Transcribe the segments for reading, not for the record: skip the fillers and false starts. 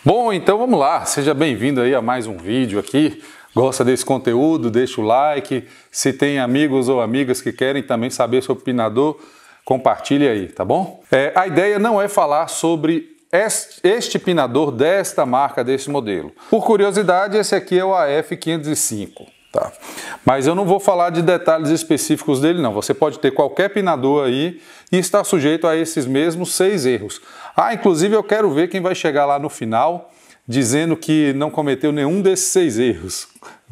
Bom, então vamos lá, seja bem-vindo aí a mais um vídeo aqui. Gosta desse conteúdo, deixa o like. Se tem amigos ou amigas que querem também saber sobre pinador, compartilhe aí, tá bom? A ideia não é falar sobre este pinador desta marca, desse modelo. Por curiosidade, esse aqui é o AF505, tá? Mas eu não vou falar de detalhes específicos dele não. Você pode ter qualquer pinador aí e está sujeito a esses mesmos 6 erros. Inclusive eu quero ver quem vai chegar lá no final dizendo que não cometeu nenhum desses 6 erros.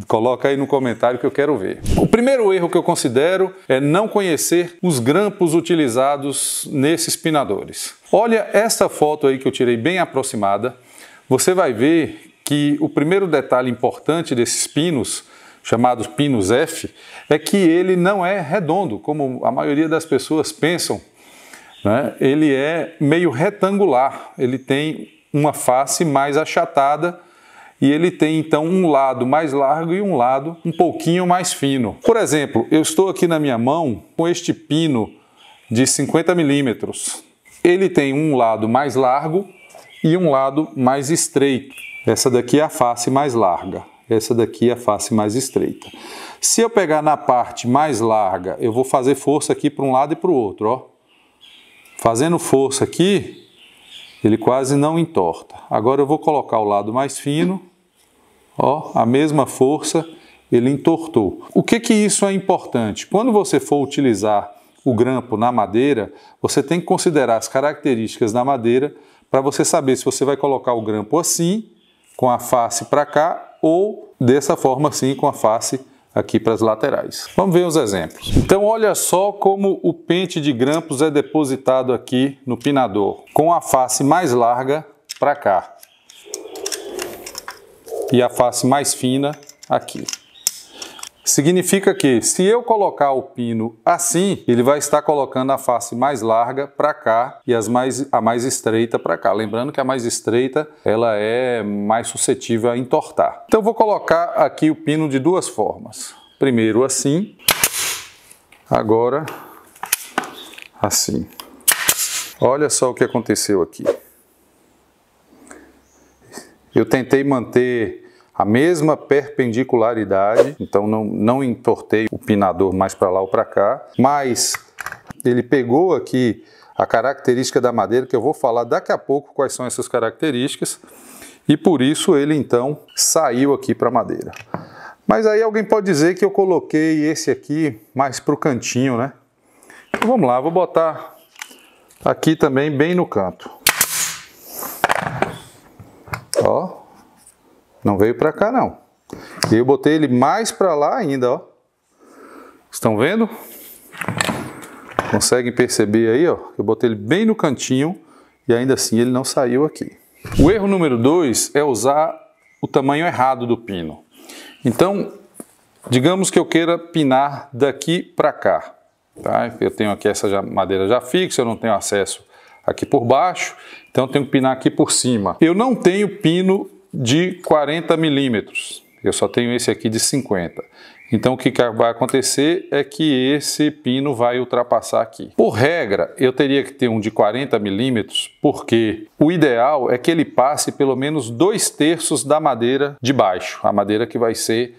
Coloca aí no comentário que eu quero ver. O primeiro erro que eu considero é não conhecer os grampos utilizados nesses pinadores. Olha essa foto aí que eu tirei bem aproximada. Você vai ver que o primeiro detalhe importante desses pinos, chamados pinos F, é que ele não é redondo, como a maioria das pessoas pensam, né? Ele é meio retangular, ele tem uma face mais achatada e ele tem então um lado mais largo e um lado um pouquinho mais fino. Por exemplo, eu estou aqui na minha mão com este pino de 50 milímetros. Ele tem um lado mais largo e um lado mais estreito. Essa daqui é a face mais larga, essa daqui é a face mais estreita. Se eu pegar na parte mais larga, eu vou fazer força aqui para um lado e para o outro, ó. Fazendo força aqui, ele quase não entorta. Agora eu vou colocar o lado mais fino, ó, a mesma força, ele entortou. O que isso é importante? Quando você for utilizar o grampo na madeira, você tem que considerar as características da madeira para você saber se você vai colocar o grampo assim, com a face para cá, ou dessa forma assim, com a face aqui para as laterais. Vamos ver os exemplos. Então olha só como o pente de grampos é depositado aqui no pinador, com a face mais larga para cá e a face mais fina aqui. Significa que se eu colocar o pino assim, ele vai estar colocando a face mais larga para cá e a mais estreita para cá. Lembrando que a mais estreita ela é mais suscetível a entortar. Então vou colocar aqui o pino de duas formas. Primeiro assim, agora assim. Olha só o que aconteceu aqui. Eu tentei manter a mesma perpendicularidade, então não entortei o pinador mais para lá ou para cá, mas ele pegou aqui a característica da madeira, que eu vou falar daqui a pouco quais são essas características, e por isso ele então saiu aqui para a madeira. Mas aí alguém pode dizer que eu coloquei esse aqui mais para o cantinho, né? Então vamos lá, vou botar aqui também bem no canto. Ó. Não veio para cá não. E eu botei ele mais para lá ainda, ó. Estão vendo? Conseguem perceber aí, ó? Eu botei ele bem no cantinho e ainda assim ele não saiu aqui. O erro número 2 é usar o tamanho errado do pino. Então, digamos que eu queira pinar daqui para cá, tá? Eu tenho aqui essa madeira já fixa, eu não tenho acesso aqui por baixo, então eu tenho que pinar aqui por cima. Eu não tenho pino de 40 milímetros, eu só tenho esse aqui de 50. Então o que vai acontecer é que esse pino vai ultrapassar aqui. Por regra, eu teria que ter um de 40 milímetros, porque o ideal é que ele passe pelo menos 2/3 da madeira de baixo, a madeira que vai ser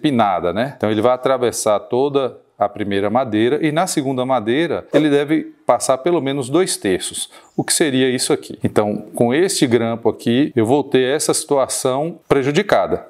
pinada, né? Então ele vai atravessar toda a primeira madeira e na segunda madeira ele deve passar pelo menos 2/3. O que seria isso aqui? Então, com este grampo aqui, eu vou ter essa situação prejudicada.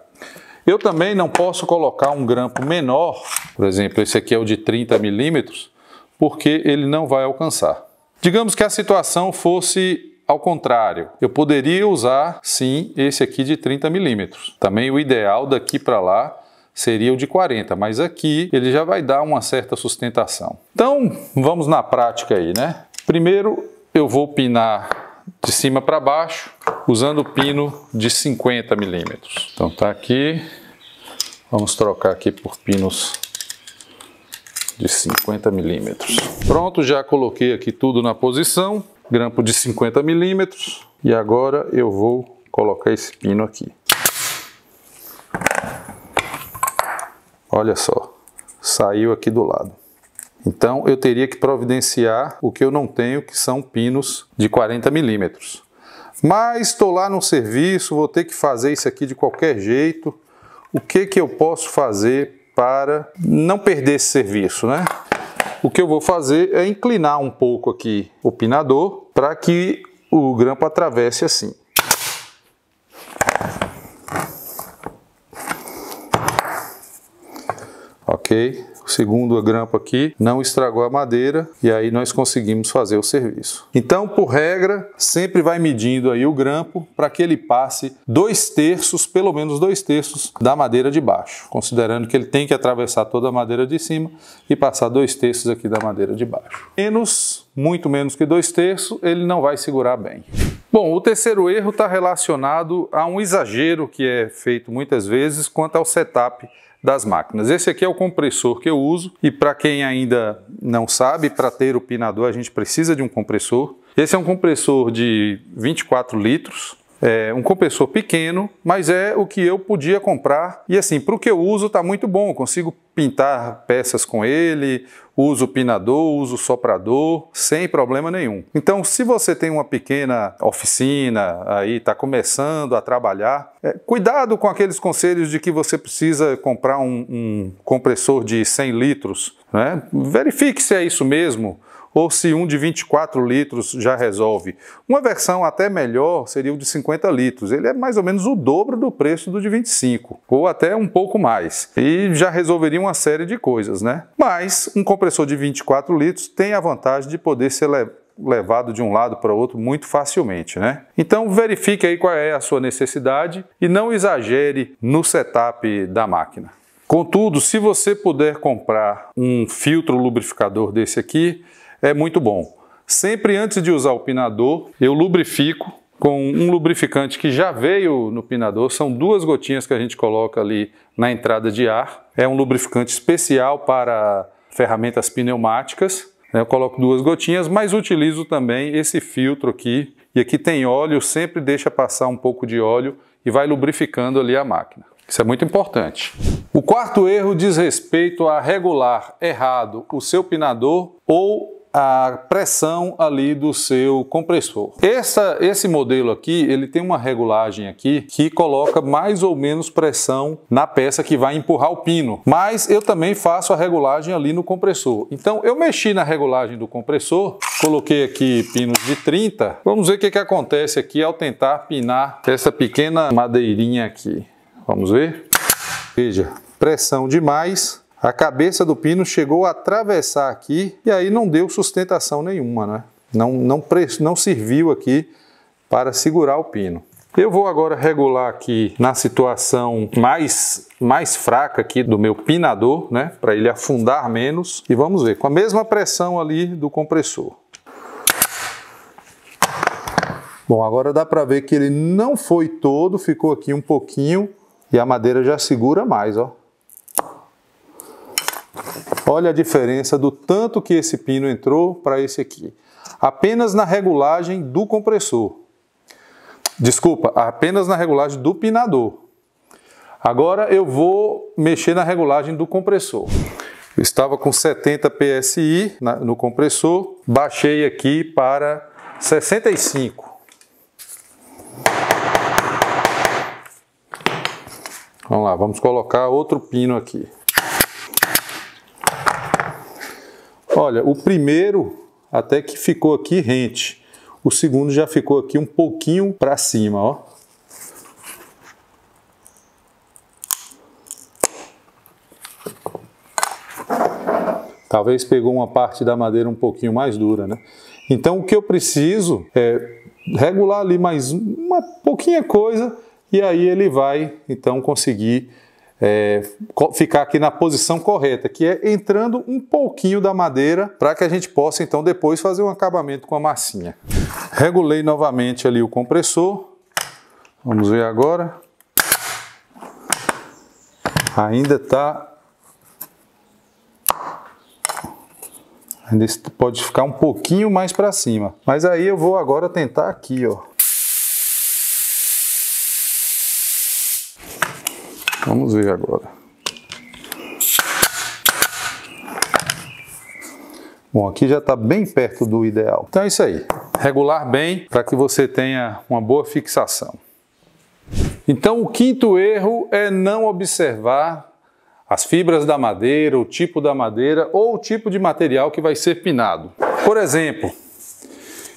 Eu também não posso colocar um grampo menor, por exemplo, esse aqui é o de 30 milímetros, porque ele não vai alcançar. Digamos que a situação fosse ao contrário. Eu poderia usar, sim, esse aqui de 30 milímetros. Também o ideal daqui para lá seria o de 40, mas aqui ele já vai dar uma certa sustentação. Então, vamos na prática aí, né? Primeiro, eu vou pinar de cima para baixo, usando o pino de 50 milímetros. Então tá aqui, vamos trocar aqui por pinos de 50 milímetros. Pronto, já coloquei aqui tudo na posição, grampo de 50 milímetros, e agora eu vou colocar esse pino aqui. Olha só, saiu aqui do lado. Então eu teria que providenciar o que eu não tenho, que são pinos de 40 milímetros. Mas estou lá no serviço, vou ter que fazer isso aqui de qualquer jeito. O que eu posso fazer para não perder esse serviço, né? O que eu vou fazer é inclinar um pouco aqui o pinador para que o grampo atravesse assim. Ok? O segundo grampo aqui não estragou a madeira e aí nós conseguimos fazer o serviço. Então, por regra, sempre vai medindo aí o grampo para que ele passe 2/3, pelo menos 2/3 da madeira de baixo, considerando que ele tem que atravessar toda a madeira de cima e passar 2/3 aqui da madeira de baixo. Muito menos que 2/3, ele não vai segurar bem. Bom, o terceiro erro está relacionado a um exagero que é feito muitas vezes quanto ao setup das máquinas. Esse aqui é o compressor que eu uso e para quem ainda não sabe, para ter o pinador a gente precisa de um compressor. Esse é um compressor de 24 litros, é um compressor pequeno, mas é o que eu podia comprar e assim, para o que eu uso está muito bom, eu consigo pintar peças com ele, uso o pinador, uso o soprador, sem problema nenhum. Então, se você tem uma pequena oficina, aí está começando a trabalhar, cuidado com aqueles conselhos de que você precisa comprar um compressor de 100 litros, né? Verifique se é isso mesmo, ou se um de 24 litros já resolve. Uma versão até melhor seria o de 50 litros. Ele é mais ou menos o dobro do preço do de 25, ou até um pouco mais. E já resolveria uma série de coisas, né? Mas um compressor de 24 litros tem a vantagem de poder ser levado de um lado para o outro muito facilmente, né? Então verifique aí qual é a sua necessidade e não exagere no setup da máquina. Contudo, se você puder comprar um filtro lubrificador desse aqui, é muito bom. Sempre antes de usar o pinador, eu lubrifico com um lubrificante que já veio no pinador. São 2 gotinhas que a gente coloca ali na entrada de ar. É um lubrificante especial para ferramentas pneumáticas. Eu coloco 2 gotinhas, mas utilizo também esse filtro aqui. E aqui tem óleo, sempre deixa passar um pouco de óleo e vai lubrificando ali a máquina. Isso é muito importante. O quarto erro diz respeito a regular errado o seu pinador ou a pressão ali do seu compressor. Esse modelo aqui, ele tem uma regulagem aqui que coloca mais ou menos pressão na peça que vai empurrar o pino. Mas eu também faço a regulagem ali no compressor. Então eu mexi na regulagem do compressor, coloquei aqui pinos de 30. Vamos ver o que acontece aqui ao tentar pinar essa pequena madeirinha aqui. Vamos ver? Veja, pressão demais. A cabeça do pino chegou a atravessar aqui e aí não deu sustentação nenhuma, né? Não serviu aqui para segurar o pino. Eu vou agora regular aqui na situação mais fraca aqui do meu pinador, né? Para ele afundar menos. E vamos ver, com a mesma pressão ali do compressor. Bom, agora dá para ver que ele não foi todo, ficou aqui um pouquinho e a madeira já segura mais, ó. Olha a diferença do tanto que esse pino entrou para esse aqui. Apenas na regulagem do compressor. Desculpa, apenas na regulagem do pinador. Agora eu vou mexer na regulagem do compressor. Eu estava com 70 PSI no compressor, baixei aqui para 65. Vamos lá, vamos colocar outro pino aqui. Olha, o primeiro até que ficou aqui rente. O segundo já ficou aqui um pouquinho para cima, ó. Talvez pegou uma parte da madeira um pouquinho mais dura, né? Então o que eu preciso é regular ali mais uma pouquinha coisa e aí ele vai então conseguir ficar aqui na posição correta, que é entrando um pouquinho da madeira para que a gente possa então depois fazer um acabamento com a massinha. Regulei novamente ali o compressor. Vamos ver agora. Ainda pode ficar um pouquinho mais para cima. Mas aí eu vou agora tentar aqui, ó. Vamos ver agora. Bom, aqui já está bem perto do ideal. Então é isso aí. regular bem para que você tenha uma boa fixação. Então, o quinto erro é não observar as fibras da madeira, o tipo da madeira ou o tipo de material que vai ser pinado. Por exemplo,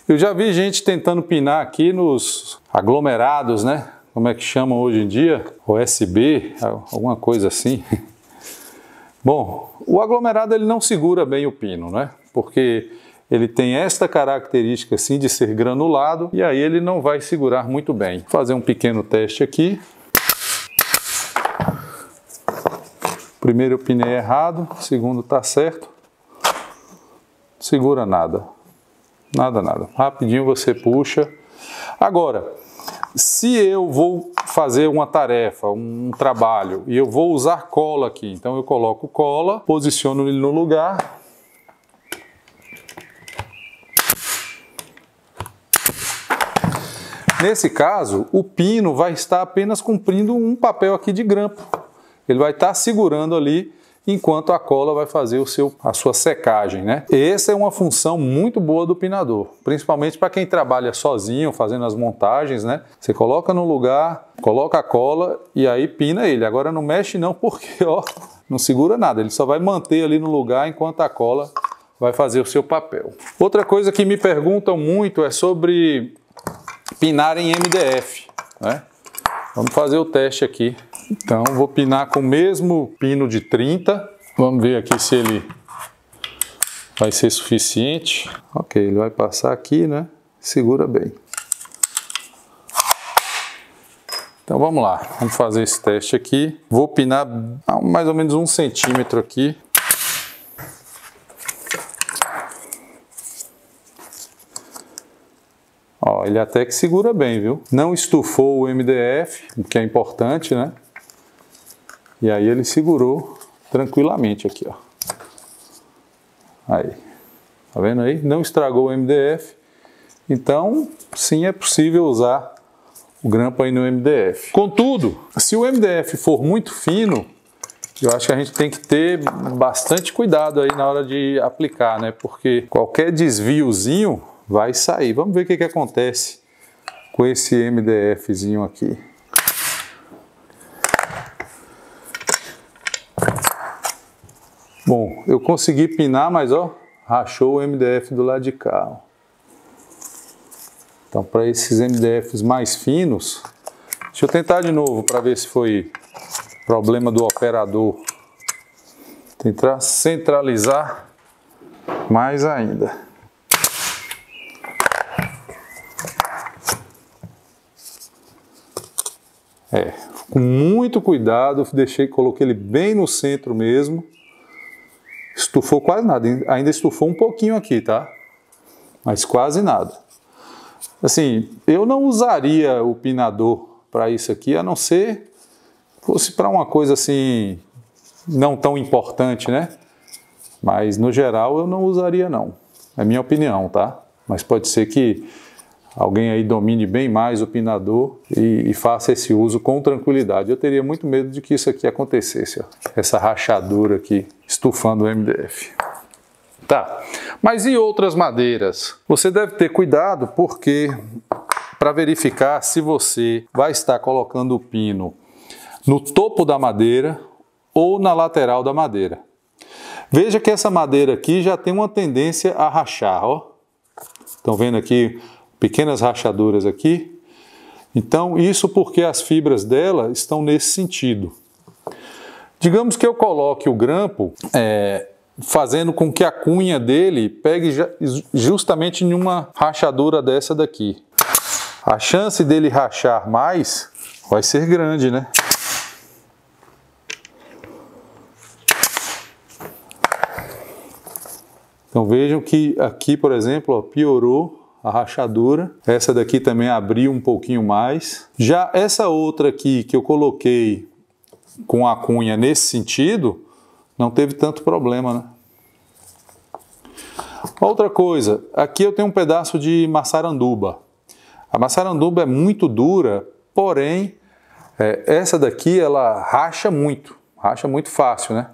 eu já vi gente tentando pinar aqui nos aglomerados, né? Como é que chamam hoje em dia? OSB, alguma coisa assim. Bom, o aglomerado ele não segura bem o pino, né? Porque ele tem esta característica assim de ser granulado e aí ele não vai segurar muito bem. Vou fazer um pequeno teste aqui. Primeiro eu pinei errado, segundo está certo. Segura nada. Nada, nada. Rapidinho você puxa. Agora, se eu vou fazer uma tarefa, um trabalho, e eu vou usar cola aqui, então eu coloco cola, posiciono ele no lugar. Nesse caso, o pino vai estar apenas cumprindo um papel aqui de grampo. Ele vai estar segurando ali enquanto a cola vai fazer a sua secagem, né? Essa é uma função muito boa do pinador, principalmente para quem trabalha sozinho, fazendo as montagens, né? Você coloca no lugar, coloca a cola e aí pina ele. Agora não mexe não, porque ó, não segura nada, ele só vai manter ali no lugar enquanto a cola vai fazer o seu papel. Outra coisa que me perguntam muito é sobre pinar em MDF, né? Vamos fazer o teste aqui. Então, vou pinar com o mesmo pino de 30. Vamos ver aqui se ele vai ser suficiente. Ok, ele vai passar aqui, né? Segura bem. Então, vamos lá. Vamos fazer esse teste aqui. Vou pinar mais ou menos 1 centímetro aqui. Ó, ele até que segura bem, viu? Não estufou o MDF, o que é importante, né? E aí ele segurou tranquilamente aqui, ó. Aí, tá vendo aí? Não estragou o MDF. Então, sim, é possível usar o grampo aí no MDF. Contudo, se o MDF for muito fino, eu acho que a gente tem que ter bastante cuidado aí na hora de aplicar, né? Porque qualquer desviozinho vai sair. Vamos ver o que acontece com esse MDFzinho aqui. Bom, eu consegui pinar, mas ó, rachou o MDF do lado de cá. Ó. Então, para esses MDFs mais finos, deixa eu tentar de novo para ver se foi problema do operador. Tentar centralizar mais ainda. Com muito cuidado, coloquei ele bem no centro mesmo. Estufou quase nada, ainda estufou um pouquinho aqui, tá? Mas quase nada. Assim, eu não usaria o pinador para isso aqui, a não ser fosse para uma coisa assim, não tão importante, né? Mas no geral eu não usaria não, é minha opinião, tá? Mas pode ser que alguém aí domine bem mais o pinador e faça esse uso com tranquilidade. Eu teria muito medo de que isso aqui acontecesse, ó, essa rachadura aqui, estufando o MDF. Tá, mas e outras madeiras? Você deve ter cuidado porque para verificar se você vai estar colocando o pino no topo da madeira ou na lateral da madeira. Veja que essa madeira aqui já tem uma tendência a rachar, ó. Estão vendo aqui pequenas rachaduras aqui? Então, isso porque as fibras dela estão nesse sentido. Digamos que eu coloque o grampo fazendo com que a cunha dele pegue justamente em uma rachadura dessa daqui. A chance dele rachar mais vai ser grande, né? Então vejam que aqui, por exemplo, ó, piorou a rachadura. Essa daqui também abriu um pouquinho mais. Já essa outra aqui que eu coloquei com a cunha nesse sentido, não teve tanto problema, né? Outra coisa, aqui eu tenho um pedaço de maçaranduba. A maçaranduba é muito dura, porém, essa daqui ela racha muito fácil, né?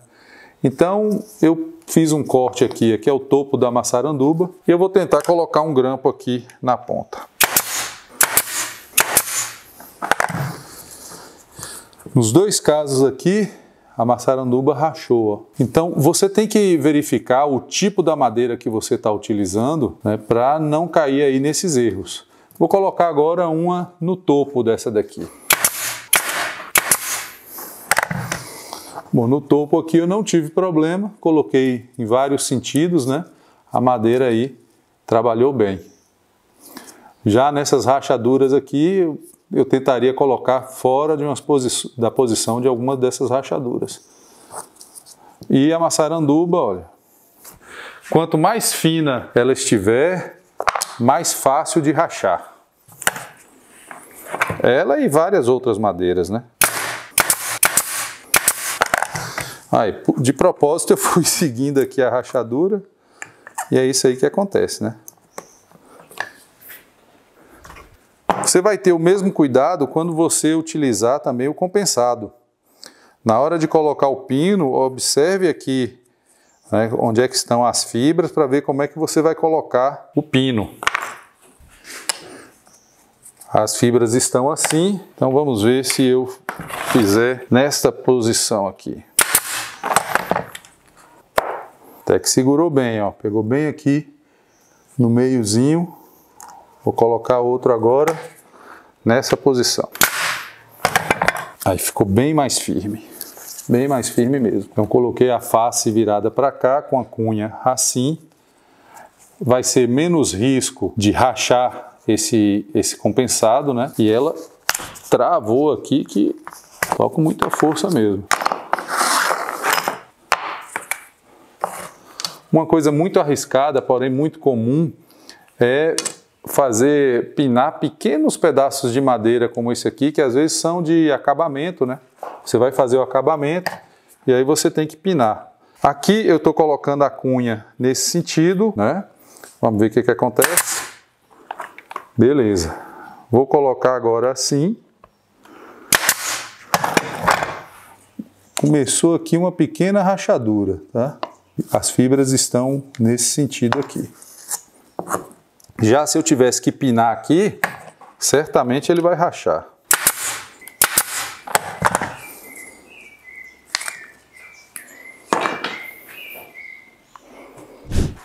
Então eu fiz um corte aqui é o topo da maçaranduba, e eu vou tentar colocar um grampo aqui na ponta. Nos dois casos aqui, a maçaranduba rachou, ó. Então você tem que verificar o tipo da madeira que você está utilizando, né, para não cair aí nesses erros. Vou colocar agora uma no topo dessa daqui. Bom, no topo aqui eu não tive problema, coloquei em vários sentidos, né? A madeira aí trabalhou bem. Já nessas rachaduras aqui, eu tentaria colocar fora de da posição de alguma dessas rachaduras. E a maçaranduba, olha, quanto mais fina ela estiver, mais fácil de rachar. Ela e várias outras madeiras, né? Aí, de propósito eu fui seguindo aqui a rachadura, e é isso aí que acontece, né? Você vai ter o mesmo cuidado quando você utilizar também o compensado. Na hora de colocar o pino, observe aqui, né, onde é que estão as fibras, para ver como é que você vai colocar o pino. As fibras estão assim, então vamos ver se eu fizer nesta posição aqui. Até que segurou bem, ó, pegou bem aqui no meiozinho. Vou colocar outro agora nessa posição. Aí ficou bem mais firme mesmo. Então coloquei a face virada para cá com a cunha assim. Vai ser menos risco de rachar esse compensado, né? E ela travou aqui, que só com muita força mesmo. Uma coisa muito arriscada, porém muito comum, é pinar pequenos pedaços de madeira como esse aqui, que às vezes são de acabamento, né? Você vai fazer o acabamento e aí você tem que pinar. Aqui eu estou colocando a cunha nesse sentido, né? Vamos ver o que acontece. Beleza. Vou colocar agora assim. Começou aqui uma pequena rachadura, tá? As fibras estão nesse sentido aqui. Já se eu tivesse que pinar aqui, certamente ele vai rachar.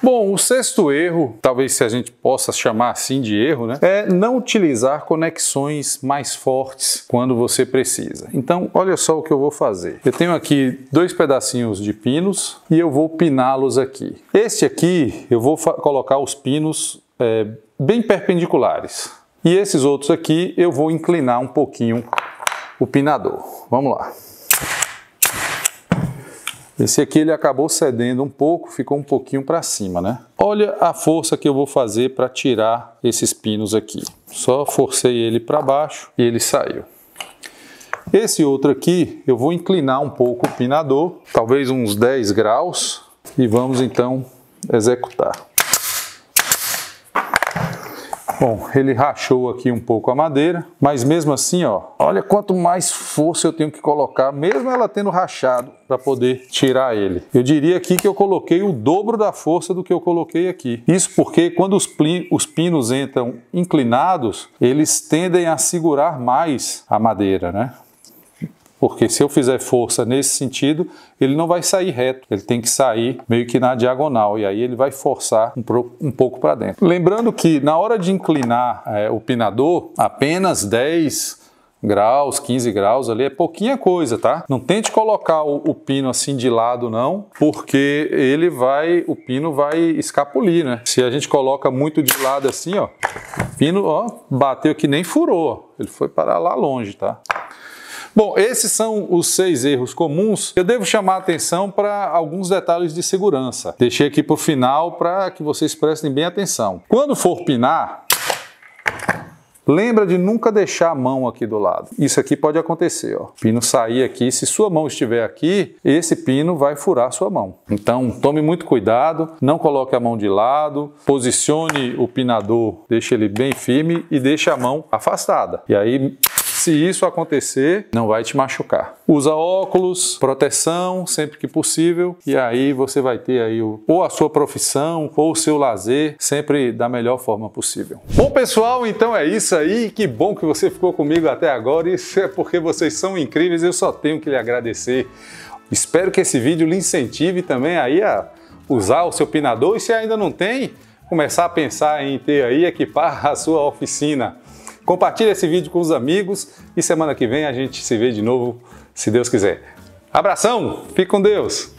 Bom, o sexto erro, talvez se a gente possa chamar assim de erro, né, é não utilizar conexões mais fortes quando você precisa. Então, olha só o que eu vou fazer. Eu tenho aqui dois pedacinhos de pinos e eu vou piná-los aqui. Este aqui, eu vou colocar os pinos bem perpendiculares. E esses outros aqui, eu vou inclinar um pouquinho o pinador. Vamos lá. Esse aqui ele acabou cedendo um pouco, ficou um pouquinho para cima, né? Olha a força que eu vou fazer para tirar esses pinos aqui. Só forcei ele para baixo e ele saiu. Esse outro aqui, eu vou inclinar um pouco o pinador, talvez uns 10 graus, e vamos então executar. Bom, ele rachou aqui um pouco a madeira, mas mesmo assim, ó, olha quanto mais força eu tenho que colocar, mesmo ela tendo rachado, para poder tirar ele. Eu diria aqui que eu coloquei o dobro da força do que eu coloquei aqui. Isso porque quando os pinos entram inclinados, eles tendem a segurar mais a madeira, né? Porque se eu fizer força nesse sentido, ele não vai sair reto, ele tem que sair meio que na diagonal, e aí ele vai forçar um pouco para dentro. Lembrando que na hora de inclinar o pinador, apenas 10 graus, 15 graus ali é pouquinha coisa, tá? Não tente colocar o pino assim de lado não, porque o pino vai escapulir, né? Se a gente coloca muito de lado assim, ó, o pino, ó, bateu que nem furou, ó. Ele foi parar lá longe, tá? Bom, esses são os 6 erros comuns. Eu devo chamar a atenção para alguns detalhes de segurança. Deixei aqui para o final para que vocês prestem bem atenção. Quando for pinar, lembra de nunca deixar a mão aqui do lado. Isso aqui pode acontecer, ó. O pino sair aqui, se sua mão estiver aqui, esse pino vai furar a sua mão. Então, tome muito cuidado, não coloque a mão de lado, posicione o pinador, deixe ele bem firme e deixe a mão afastada. E aí, se isso acontecer, não vai te machucar. Usa óculos, proteção sempre que possível, e aí você vai ter aí ou a sua profissão ou o seu lazer sempre da melhor forma possível. Bom, pessoal, então é isso aí. Que bom que você ficou comigo até agora. Isso é porque vocês são incríveis, eu só tenho que lhe agradecer. Espero que esse vídeo lhe incentive também aí a usar o seu pinador, e se ainda não tem, começar a pensar em ter aí, equipar a sua oficina. Compartilhe esse vídeo com os amigos e semana que vem a gente se vê de novo, se Deus quiser. Abração, fique com Deus!